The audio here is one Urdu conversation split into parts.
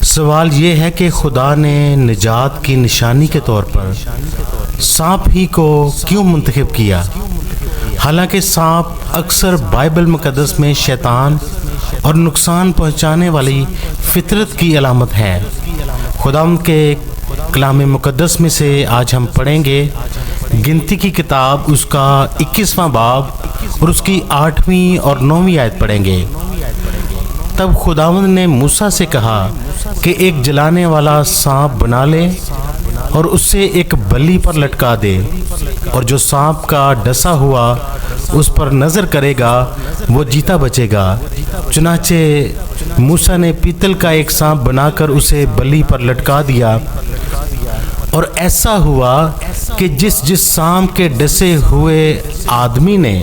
سوال یہ ہے کہ خدا نے نجات کی نشانی کے طور پر سانپ ہی کو کیوں منتخب کیا؟ حالانکہ سانپ اکثر بائبل مقدس میں شیطان اور نقصان پہنچانے والی فطرت کی علامت ہے۔ خداوند کے کلام مقدس میں سے آج ہم پڑھیں گے گنتی کی کتاب، اس کا 21واں باب اور اس کی 8ویں اور 9ویں آیت پڑھیں گے۔ تب خداوند نے موسیٰ سے کہا کہ ایک جلانے والا سانپ بنا لے اور اسے ایک بلی پر لٹکا دے، اور جو سانپ کا ڈسا ہوا اس پر نظر کرے گا وہ جیتا بچے گا۔ چنانچہ موسیٰ نے پیتل کا ایک سانپ بنا کر اسے بلی پر لٹکا دیا، اور ایسا ہوا کہ جس سانپ کے ڈسے ہوئے آدمی نے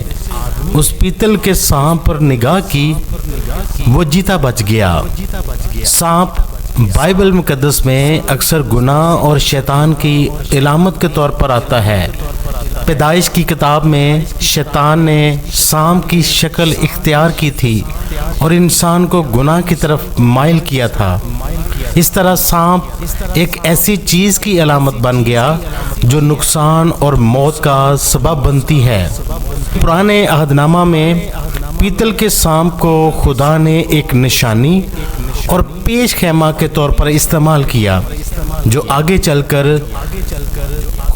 اس پیتل کے سانپ پر نگاہ کی وہ جیتا بچ گیا۔ سانپ بائبل مقدس میں اکثر گناہ اور شیطان کی علامت کے طور پر آتا ہے۔ پیدائش کی کتاب میں شیطان نے سانپ کی شکل اختیار کی تھی اور انسان کو گناہ کی طرف مائل کیا تھا۔ اس طرح سانپ ایک ایسی چیز کی علامت بن گیا جو نقصان اور موت کا سبب بنتی ہے۔ پرانے عہد نامہ میں پیتل کے سانپ کو خدا نے ایک نشانی اور پیش خیمہ کے طور پر استعمال کیا، جو آگے چل کر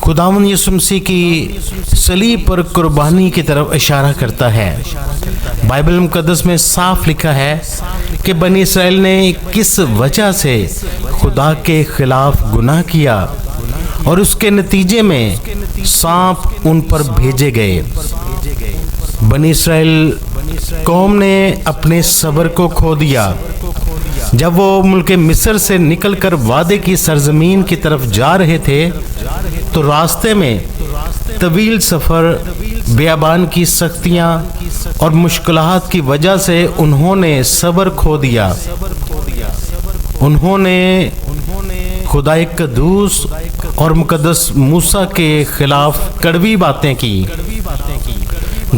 خداوند یسوع مسیح کی صلیب پر قربانی کی طرف اشارہ کرتا ہے۔ بائبل مقدس میں صاف لکھا ہے کہ بنی اسرائیل نے کس وجہ سے خدا کے خلاف گناہ کیا، اور اس کے نتیجے میں سانپ ان پر بھیجے گئے۔ بنی اسرائیل قوم نے اپنے صبر کو کھو دیا۔ جب وہ ملک مصر سے نکل کر وعدے کی سرزمین کی طرف جا رہے تھے تو راستے میں طویل سفر، بیابان کی سختیاں اور مشکلات کی وجہ سے انہوں نے صبر کھو دیا۔ انہوں نے خدائے قدوس اور مقدس موسیٰ کے خلاف کڑوی باتیں کی۔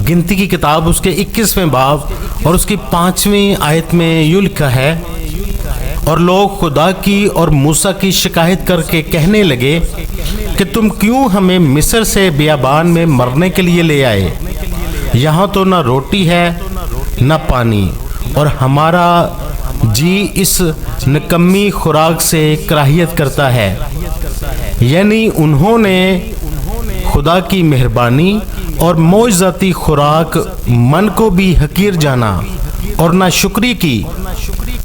گنتی کی کتاب، اس کے 21ویں باب اور اس کی 5ویں آیت میں یوں لکھا ہے، اور لوگ خدا کی اور موسیٰ کی شکایت کر کے کہنے لگے کہ تم کیوں ہمیں مصر سے بیابان میں مرنے کے لیے لے آئے؟ یہاں تو نہ روٹی ہے نہ پانی، اور ہمارا جی اس نکمی خوراک سے کراہیت کرتا ہے۔ یعنی انہوں نے خدا کی مہربانی اور معجزاتی خوراک من کو بھی حقیر جانا اور ناشکری کی۔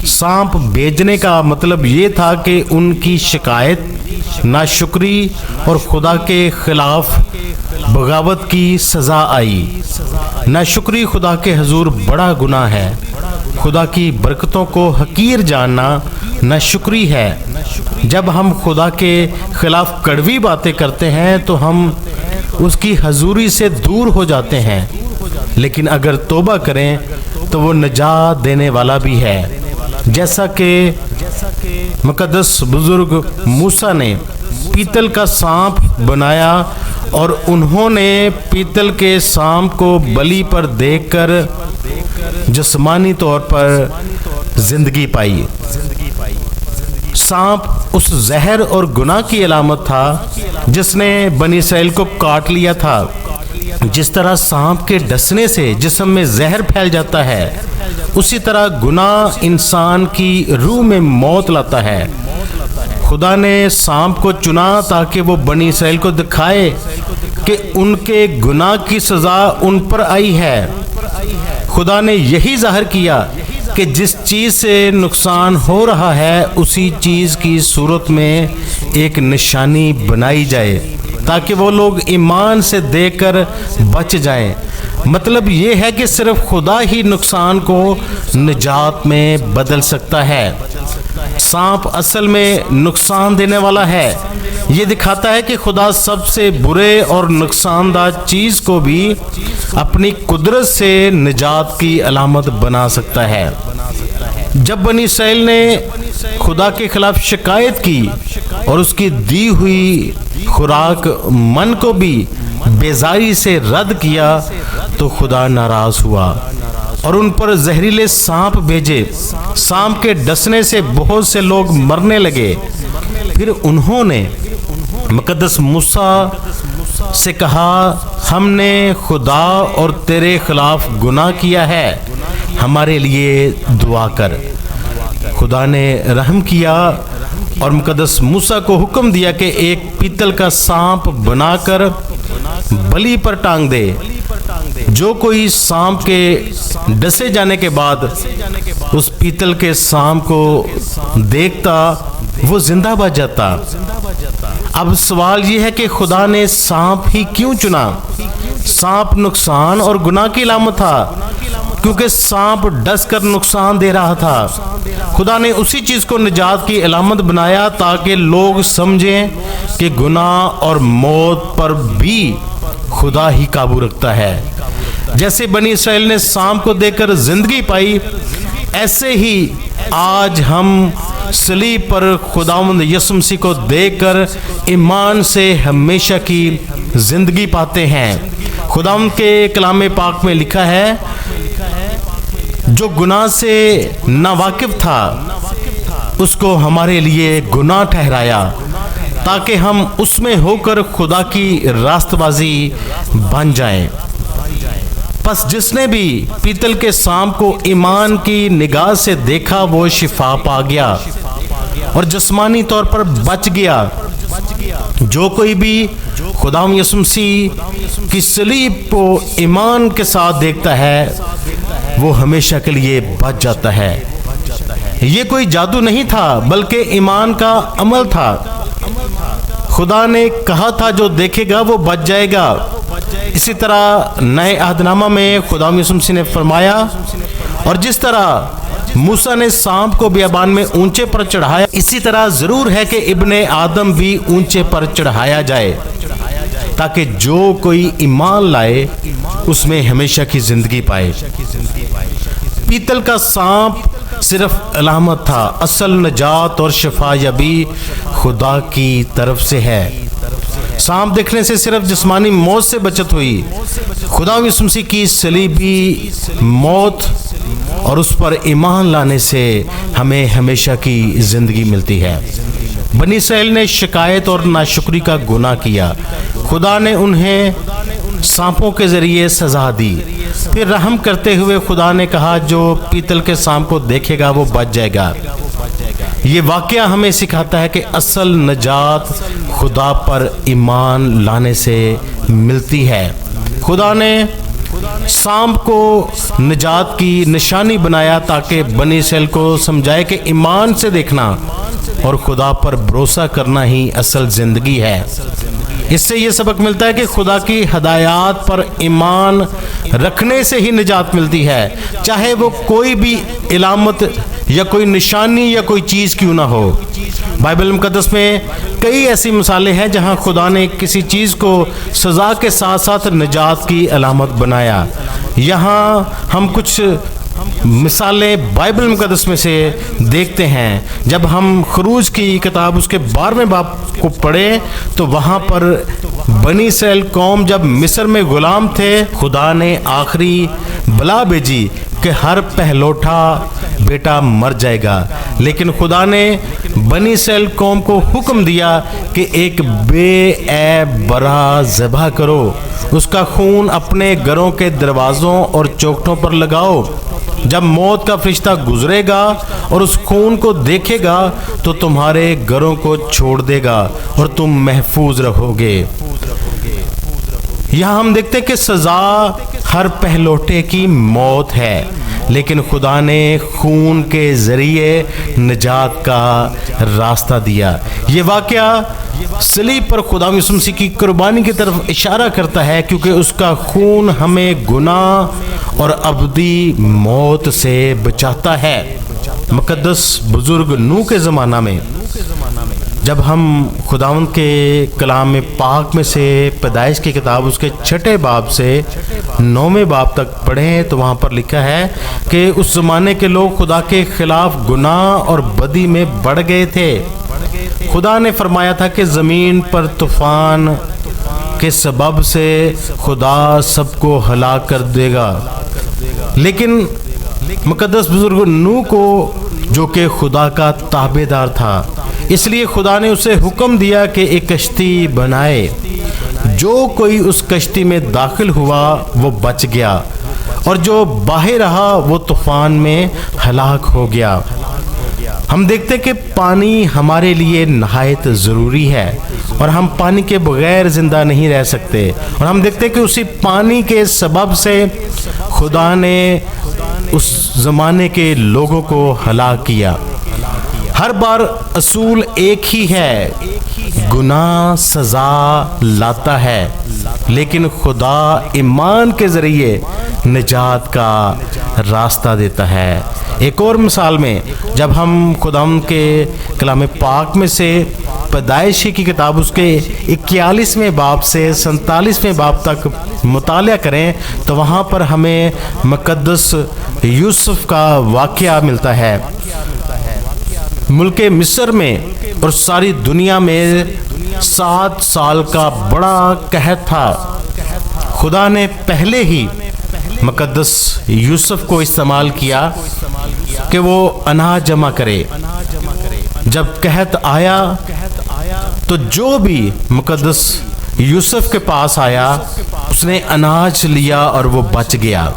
سانپ بھیجنے کا مطلب یہ تھا کہ ان کی شکایت، ناشکری اور خدا کے خلاف بغاوت کی سزا آئی۔ ناشکری خدا کے حضور بڑا گناہ ہے۔ خدا کی برکتوں کو حقیر جاننا ناشکری ہے۔ جب ہم خدا کے خلاف کڑوی باتیں کرتے ہیں تو ہم اس کی حضوری سے دور ہو جاتے ہیں، لیکن اگر توبہ کریں تو وہ نجات دینے والا بھی ہے۔ جیسا کہ مقدس بزرگ موسیٰ نے پیتل کا سانپ بنایا اور انہوں نے پیتل کے سانپ کو بلی پر دیکھ کر جسمانی طور پر زندگی پائی۔ سانپ اس زہر اور گناہ کی علامت تھا جس نے بنی اسرائیل کو کاٹ لیا تھا۔ جس طرح سانپ کے ڈسنے سے جسم میں زہر پھیل جاتا ہے، اسی طرح گناہ انسان کی روح میں موت لاتا ہے۔ خدا نے سانپ کو چنا تاکہ وہ بنی اسرائیل کو دکھائے کہ ان کے گناہ کی سزا ان پر آئی ہے۔ خدا نے یہی ظاہر کیا کہ جس چیز سے نقصان ہو رہا ہے اسی چیز کی صورت میں ایک نشانی بنائی جائے تاکہ وہ لوگ ایمان سے دیکھ کر بچ جائیں۔ مطلب یہ ہے کہ صرف خدا ہی نقصان کو نجات میں بدل سکتا ہے۔ سانپ اصل میں نقصان دینے والا ہے۔ یہ دکھاتا ہے کہ خدا سب سے برے اور نقصان دہ چیز کو بھی اپنی قدرت سے نجات کی علامت بنا سکتا ہے۔ جب بنی اسرائیل نے خدا کے خلاف شکایت کی اور اس کی دی ہوئی خوراک من کو بھی بیزاری سے رد کیا تو خدا ناراض ہوا اور ان پر زہریلے سانپ بھیجے، سانپ کے ڈسنے سے بہت سے لوگ مرنے لگے۔ پھر انہوں نے مقدس موسیٰ سے کہا، ہم نے خدا اور تیرے خلاف گناہ کیا ہے، ہمارے لیے دعا کر۔ خدا نے رحم کیا اور مقدس موسیٰ کو حکم دیا کہ ایک پیتل کا سانپ بنا کر بلی پر ٹانگ دے۔ جو کوئی سانپ کے ڈسے جانے کے بعد اس پیتل کے سانپ کو دیکھتا وہ زندہ بچ جاتا۔ اب سوال یہ ہے کہ خدا نے سانپ ہی کیوں چنا؟ سانپ نقصان اور گناہ کی علامت تھا، کیونکہ سانپ ڈس کر نقصان دے رہا تھا۔ خدا نے اسی چیز کو نجات کی علامت بنایا تاکہ لوگ سمجھیں کہ گناہ اور موت پر بھی خدا ہی قابو رکھتا ہے۔ جیسے بنی اسرائیل نے سانپ کو دیکھ کر زندگی پائی، ایسے ہی آج ہم صلیب پر خداوند یسوع مسیح کو دیکھ کر ایمان سے ہمیشہ کی زندگی پاتے ہیں۔ خداوند کے کلام پاک میں لکھا ہے، جو گناہ سے ناواقف تھا اس کو ہمارے لیے گناہ ٹھہرایا تاکہ ہم اس میں ہو کر خدا کی راست بازی بن جائیں۔ پس جس نے بھی پیتل کے سانپ کو ایمان کی نگاہ سے دیکھا وہ شفا پا گیا اور جسمانی طور پر بچ گیا۔ جو کوئی بھی خداوند یسوع مسیح کی صلیب کو ایمان کے ساتھ دیکھتا ہے وہ ہمیشہ کے لیے بچ جاتا ہے۔ یہ کوئی جادو نہیں تھا بلکہ ایمان کا عمل تھا۔ خدا نے کہا تھا جو دیکھے گا وہ بچ جائے گا۔ اسی طرح نئے عہد نامہ میں خداوند یسوع مسیح نے فرمایا، اور جس طرح موسیٰ نے سانپ کو بیابان میں اونچے پر چڑھایا، اسی طرح ضرور ہے کہ ابن آدم بھی اونچے پر چڑھایا جائے تاکہ جو کوئی ایمان لائے اس میں ہمیشہ کی زندگی پائے۔ پیتل کا سانپ صرف علامت تھا، اصل نجات اور شفا یابی خدا کی طرف سے ہے۔ سانپ دیکھنے سے صرف جسمانی موت سے بچت ہوئی، خدا یسوع مسیح کی صلیبی موت اور اس پر ایمان لانے سے ہمیں ہمیشہ کی زندگی ملتی ہے۔ بنی اسرائیل نے شکایت اور ناشکری کا گناہ کیا، خدا نے انہیں سانپوں کے ذریعے سزا دی۔ پھر رحم کرتے ہوئے خدا نے کہا جو پیتل کے سانپ کو دیکھے گا وہ بچ جائے گا۔ یہ واقعہ ہمیں سکھاتا ہے کہ اصل نجات خدا پر ایمان لانے سے ملتی ہے۔ خدا نے سانپ کو نجات کی نشانی بنایا تاکہ بنی اسرائیل کو سمجھائے کہ ایمان سے دیکھنا اور خدا پر بھروسہ کرنا ہی اصل زندگی ہے۔ اس سے یہ سبق ملتا ہے کہ خدا کی ہدایات پر ایمان رکھنے سے ہی نجات ملتی ہے، چاہے وہ کوئی بھی علامت یا کوئی نشانی یا کوئی چیز کیوں نہ ہو۔ بائبل مقدس میں کئی ایسی مثالیں ہیں جہاں خدا نے کسی چیز کو سزا کے ساتھ ساتھ نجات کی علامت بنایا۔ یہاں ہم کچھ مثالیں بائبل مقدس میں سے دیکھتے ہیں۔ جب ہم خروج کی کتاب اس کے 12ویں باب کو پڑھیں تو وہاں پر بنی اسرائیل قوم جب مصر میں غلام تھے، خدا نے آخری بلا بھیجی کہ ہر پہلوٹا بیٹا مر جائے گا، لیکن خدا نے بنی اسرائیل قوم کو حکم دیا کہ ایک بے عیب برا ذبح کرو، اس کا خون اپنے گھروں کے دروازوں اور چوکھٹوں پر لگاؤ۔ جب موت کا فرشتہ گزرے گا اور اس خون کو دیکھے گا تو تمہارے گھروں کو چھوڑ دے گا اور تم محفوظ رہو گے۔ یہاں ہم دیکھتے ہیں کہ سزا ہر پہلوٹے کی موت ہے، لیکن خدا نے خون کے ذریعے نجات کا راستہ دیا۔ یہ واقعہ صلیب پر خدا یسوع مسیح کی قربانی کی طرف اشارہ کرتا ہے، کیونکہ اس کا خون ہمیں گناہ اور ابدی موت سے بچاتا ہے۔ مقدس بزرگ نوح کے زمانہ میں جب ہم خداوند کے کلام پاک میں سے پیدائش کی کتاب اس کے 6 باب سے 9 باب تک پڑھیں تو وہاں پر لکھا ہے کہ اس زمانے کے لوگ خدا کے خلاف گناہ اور بدی میں بڑھ گئے تھے۔ خدا نے فرمایا تھا کہ زمین پر طوفان کے سبب سے خدا سب کو ہلاک کر دے گا۔ لیکن مقدس بزرگ نوح کو جو کہ خدا کا تابع دار تھا، اس لیے خدا نے اسے حکم دیا کہ ایک کشتی بنائے۔ جو کوئی اس کشتی میں داخل ہوا وہ بچ گیا، اور جو باہر رہا وہ طوفان میں ہلاک ہو گیا۔ ہم دیکھتے ہیں کہ پانی ہمارے لیے نہایت ضروری ہے، اور ہم پانی کے بغیر زندہ نہیں رہ سکتے، اور ہم دیکھتے ہیں کہ اسی پانی کے سبب سے خدا نے اس زمانے کے لوگوں کو ہلاک کیا۔ ہر بار اصول ایک ہی ہے، گناہ سزا لاتا ہے، لیکن خدا ایمان کے ذریعے نجات کا راستہ دیتا ہے۔ ایک اور مثال میں جب ہم خداوند کے کلام پاک میں سے پیدائشی کی کتاب اس کے 41ویں باب سے 47ویں باب تک مطالعہ کریں تو وہاں پر ہمیں مقدس یوسف کا واقعہ ملتا ہے۔ ملک مصر میں اور ساری دنیا میں 7 سال کا بڑا قحط تھا۔ خدا نے پہلے ہی مقدس یوسف کو استعمال کیا کہ وہ اناج جمع کرے۔ جب قحط آیا تو جو بھی مقدس یوسف کے پاس آیا اس نے اناج لیا اور وہ بچ گیا۔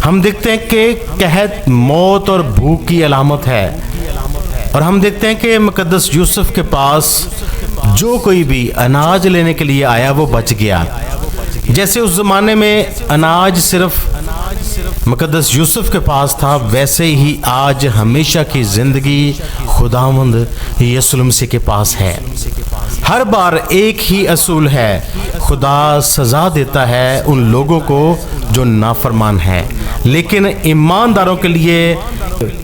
ہم دیکھتے ہیں کہ قحط موت اور بھوک کی علامت ہے، اور ہم دیکھتے ہیں کہ مقدس یوسف کے پاس جو کوئی بھی اناج لینے کے لیے آیا وہ بچ گیا۔ جیسے اس زمانے میں اناج صرف مقدس یوسف کے پاس تھا، ویسے ہی آج ہمیشہ کی زندگی خداوند یسوع مسیح کے پاس ہے۔ ہر بار ایک ہی اصول ہے، خدا سزا دیتا ہے ان لوگوں کو جو نافرمان ہیں، لیکن ایمانداروں کے لیے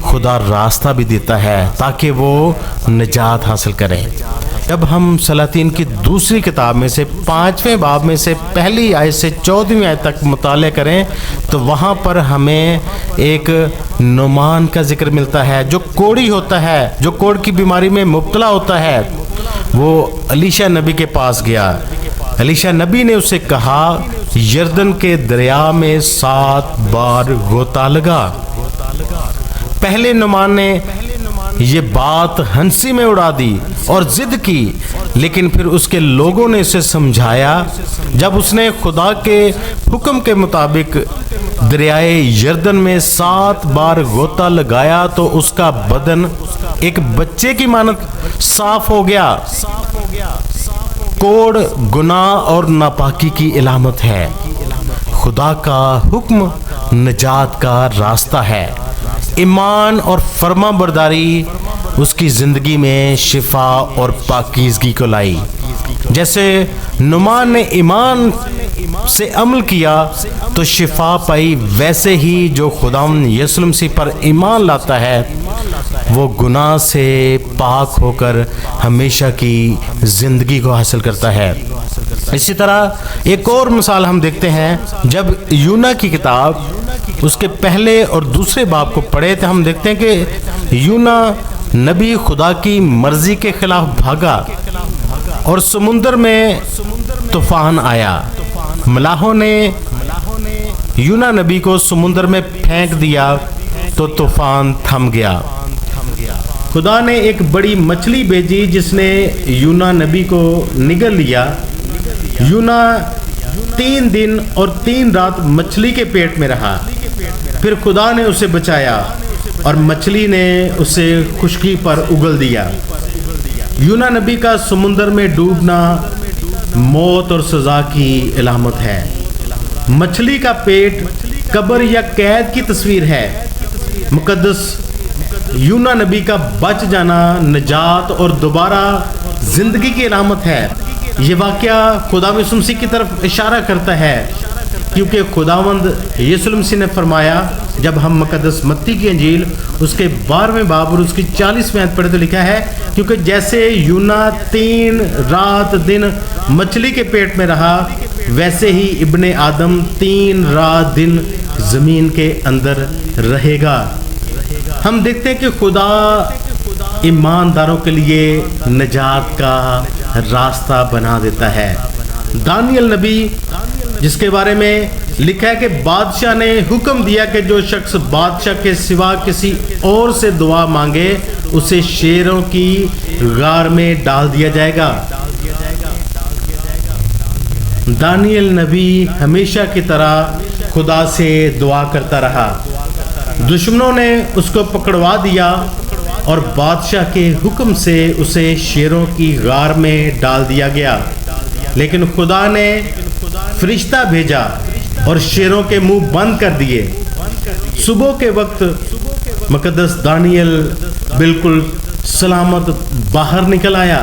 خدا راستہ بھی دیتا ہے تاکہ وہ نجات حاصل کریں۔ جب ہم سلاطین کی دوسری کتاب میں سے 5ویں باب میں سے پہلی آیت سے 14ویں آیت تک مطالعہ کریں تو وہاں پر ہمیں ایک نعمان کا ذکر ملتا ہے جو کوڑی ہوتا ہے، جو کوڑ کی بیماری میں مبتلا ہوتا ہے۔ وہ الیشا نبی کے پاس گیا۔ الیشا نبی نے اسے کہا یردن کے دریا میں 7 بار غوطہ لگا۔ پہلے نعمان نے یہ بات ہنسی میں اڑا دی اور ضد کی، لیکن پھر اس کے لوگوں نے اسے سمجھایا۔ جب اس نے خدا کے حکم کے مطابق دریائے یردن میں 7 بار غوطہ لگایا تو اس کا بدن ایک بچے کی مانند صاف ہو گیا۔ کوڑ گناہ اور ناپاکی کی علامت ہے۔ خدا کا حکم نجات کا راستہ ہے۔ ایمان اور فرما برداری اس کی زندگی میں شفا اور پاکیزگی کو لائی۔ جیسے نعمان نے ایمان سے عمل کیا تو شفا پائی، ویسے ہی جو خداوند یسوع مسیح پر ایمان لاتا ہے وہ گناہ سے پاک ہو کر ہمیشہ کی زندگی کو حاصل کرتا ہے۔ اسی طرح ایک اور مثال ہم دیکھتے ہیں، جب یونا کی کتاب اس کے پہلے اور دوسرے باب کو پڑھے تو ہم دیکھتے ہیں کہ یونا نبی خدا کی مرضی کے خلاف بھاگا اور سمندر میں طوفان آیا۔ ملاحوں نے یونا نبی کو سمندر میں پھینک دیا تو طوفان تھم گیا۔ خدا نے ایک بڑی مچھلی بھیجی جس نے یونا نبی کو نگل لیا۔ یونا 3 دن اور 3 رات مچھلی کے پیٹ میں رہا، پھر خدا نے اسے بچایا اور مچھلی نے اسے خشکی پر اگل دیا۔ یونا نبی کا سمندر میں ڈوبنا موت اور سزا کی علامت ہے۔ مچھلی کا پیٹ قبر یا قید کی تصویر ہے۔ مقدس یونا نبی کا بچ جانا نجات اور دوبارہ زندگی کی علامت ہے۔ یہ واقعہ خدا یسوع مسیح کی طرف اشارہ کرتا ہے، کیونکہ خداوند یسوع مسیح نے فرمایا، جب ہم مقدس متی کی انجیل اس کے 12ویں باب اور اس کی 40ویں آیت پڑھے تو لکھا ہے، کیونکہ جیسے یونا 3 رات دن مچھلی کے پیٹ میں رہا، ویسے ہی ابن آدم 3 رات دن زمین کے اندر رہے گا۔ ہم دیکھتے ہیں کہ خدا ایمانداروں کے لیے نجات کا راستہ بنا دیتا ہے۔ دانیل نبی جس کے بارے میں لکھا ہے کہ بادشاہ نے حکم دیا کہ جو شخص بادشاہ کے سوا کسی اور سے دعا مانگے اسے شیروں کی غار میں ڈال دیا جائے گا۔ دانیل نبی ہمیشہ کی طرح خدا سے دعا کرتا رہا۔ دشمنوں نے اس کو پکڑوا دیا اور بادشاہ کے حکم سے اسے شیروں کی غار میں ڈال دیا گیا، لیکن خدا نے فرشتہ بھیجا اور شیروں کے منہ بند کر دیے۔ صبح کے وقت مقدس دانیل بالکل سلامت باہر نکل آیا۔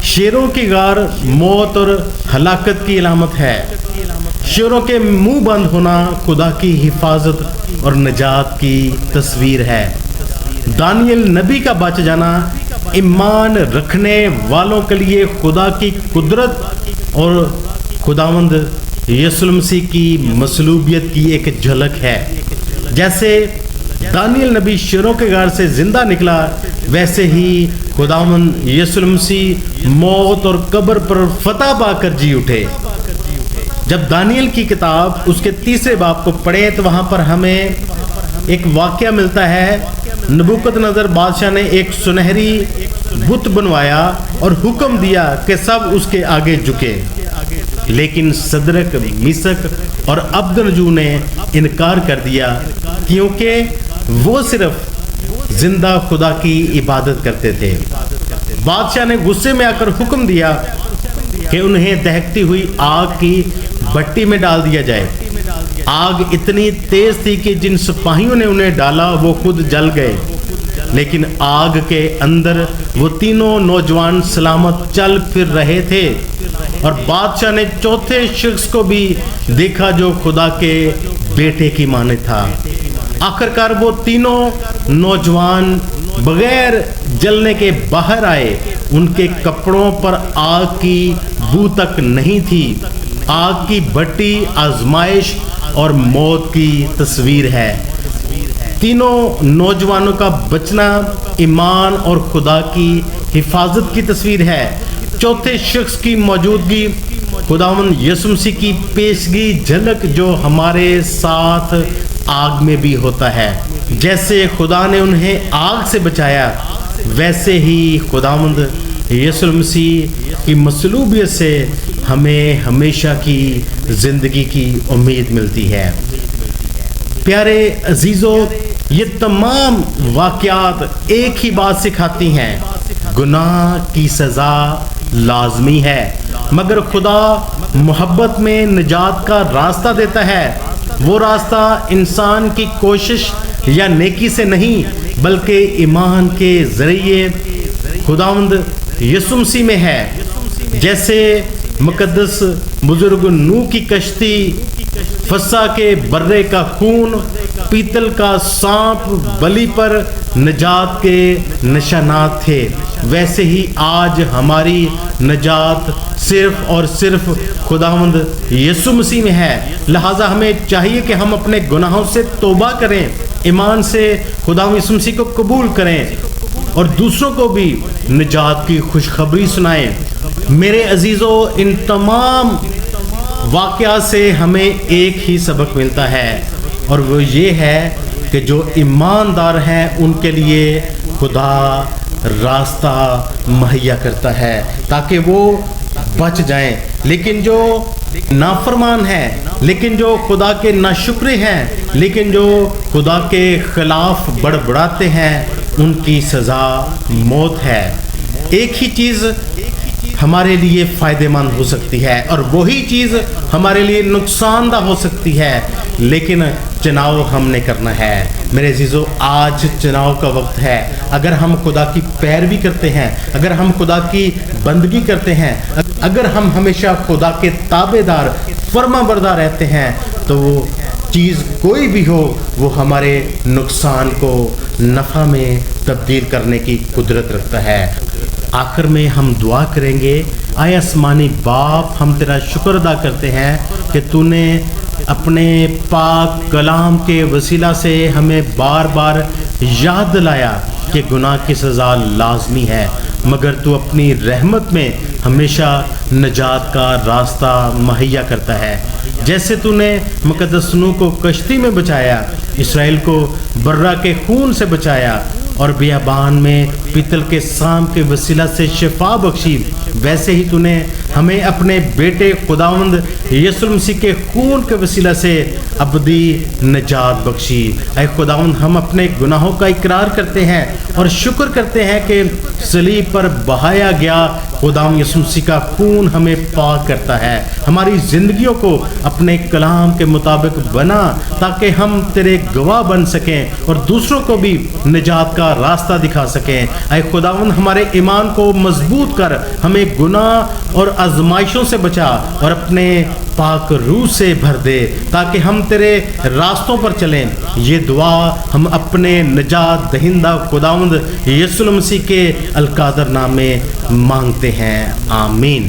شیروں کی غار موت اور ہلاکت کی علامت ہے۔ شیروں کے منہ بند ہونا خدا کی حفاظت اور نجات کی تصویر ہے۔ دانیل نبی کا بچ جانا ایمان رکھنے والوں کے لیے خدا کی قدرت اور خداوند یسوع مسیح کی مصلوبیت کی ایک جھلک ہے۔ جیسے دانیل نبی شیروں کے غار سے زندہ نکلا، ویسے ہی خداوند یسوع مسیح موت اور قبر پر فتح پا کر جی اٹھے۔ جب دانیل کی کتاب اس کے 3 باب کو پڑھیں تو وہاں پر ہمیں ایک واقعہ ملتا ہے۔ نبوکد نظر بادشاہ نے ایک سنہری بت بنوایا اور حکم دیا کہ سب اس کے آگے جھکے، لیکن صدرک، میثق اور عبدنجو نے انکار کر دیا، کیونکہ وہ صرف زندہ خدا کی عبادت کرتے تھے۔ بادشاہ نے غصے میں آ کر حکم دیا کہ انہیں دہکتی ہوئی آگ کی بھٹی میں ڈال دیا جائے۔ آگ اتنی تیز تھی کہ جن سپاہیوں نے انہیں ڈالا وہ خود جل گئے، لیکن آگ کے اندر وہ تینوں نوجوان سلامت چل پھر رہے تھے۔ اور بادشاہ نے چوتھے شخص کو بھی دیکھا جو خدا کے بیٹے کی مانند تھا۔ آخرکار وہ تینوں نوجوان بغیر جلنے کے باہر آئے۔ ان کے کپڑوں پر آگ کی بو تک نہیں تھی۔ آگ کی بھٹی آزمائش اور موت کی تصویر ہے۔ تینوں نوجوانوں کا بچنا ایمان اور خدا کی حفاظت کی تصویر ہے۔ چوتھے شخص کی موجودگی خداوند یسوع مسیح کی پیشگی جھلک جو ہمارے ساتھ آگ میں بھی ہوتا ہے۔ جیسے خدا نے انہیں آگ سے بچایا، ویسے ہی خداوند یسوع مسیح کی مصلوبیت سے ہمیں ہمیشہ کی زندگی کی امید ملتی ہے۔ پیارے عزیزو، یہ تمام واقعات ایک ہی بات سکھاتی ہیں، گناہ کی سزا لازمی ہے، مگر خدا محبت میں نجات کا راستہ دیتا ہے۔ وہ راستہ انسان کی کوشش یا نیکی سے نہیں، بلکہ ایمان کے ذریعے خداوند یسوع مسیح میں ہے۔ جیسے مقدس بزرگ نوح کی کشتی، فسا کے برے کا خون، پیتل کا سانپ بلی پر نجات کے نشانات تھے، ویسے ہی آج ہماری نجات صرف اور صرف خداوند یسوع مسیح میں ہے۔ لہٰذا ہمیں چاہیے کہ ہم اپنے گناہوں سے توبہ کریں، ایمان سے خداوند یسوع مسیح کو قبول کریں اور دوسروں کو بھی نجات کی خوشخبری سنائیں۔ میرے عزیزو، ان تمام واقعات سے ہمیں ایک ہی سبق ملتا ہے، اور وہ یہ ہے کہ جو ایماندار ہیں ان کے لیے خدا راستہ مہیا کرتا ہے تاکہ وہ بچ جائیں، لیکن جو نافرمان ہیں، لیکن جو خدا کے ناشکرے ہیں، لیکن جو خدا کے خلاف بڑبڑاتے ہیں، ان کی سزا موت ہے۔ ایک ہی چیز ہمارے لیے فائدہ مند ہو سکتی ہے اور وہی چیز ہمارے لیے نقصان دہ ہو سکتی ہے، لیکن چناؤ ہم نے کرنا ہے۔ میرے عزیزو، آج چناؤ کا وقت ہے۔ اگر ہم خدا کی پیروی کرتے ہیں، اگر ہم خدا کی بندگی کرتے ہیں، اگر ہم ہمیشہ خدا کے تابع دار، فرما بردار رہتے ہیں، تو وہ چیز کوئی بھی ہو وہ ہمارے نقصان کو نفع میں تبدیل کرنے کی قدرت رکھتا ہے۔ آخر میں ہم دعا کریں گے۔ آئے آسمانی باپ، ہم تیرا شکر ادا کرتے ہیں کہ تو نے اپنے پاک کلام کے وسیلہ سے ہمیں بار بار یاد دلایا کہ گناہ کی سزا لازمی ہے، مگر تو اپنی رحمت میں ہمیشہ نجات کا راستہ مہیا کرتا ہے۔ جیسے تو نے مقدس نوح کو کشتی میں بچایا، اسرائیل کو برہ کے خون سے بچایا اور بیابان میں پیتل کے سانپ کے وسیلہ سے شفا بخشی، ویسے ہی تو نے ہمیں اپنے بیٹے خداوند یسوع مسیح کے خون کے وسیلہ سے ابدی نجات بخشی۔ اے خداوند، ہم اپنے گناہوں کا اقرار کرتے ہیں اور شکر کرتے ہیں کہ صلیب پر بہایا گیا خداوند یسوع مسیح کا خون ہمیں پاک کرتا ہے۔ ہماری زندگیوں کو اپنے کلام کے مطابق بنا تاکہ ہم تیرے گواہ بن سکیں اور دوسروں کو بھی نجات کا راستہ دکھا سکیں۔ اے خداوند، ہمارے ایمان کو مضبوط کر، ہمیں گناہ اور آزمائشوں سے بچا اور اپنے پاک روح سے بھر دے تاکہ ہم تیرے راستوں پر چلیں۔ یہ دعا ہم اپنے نجات دہندہ خداوند یسوع مسیح کے القادر نام میں مانگتے ہیں، آمین۔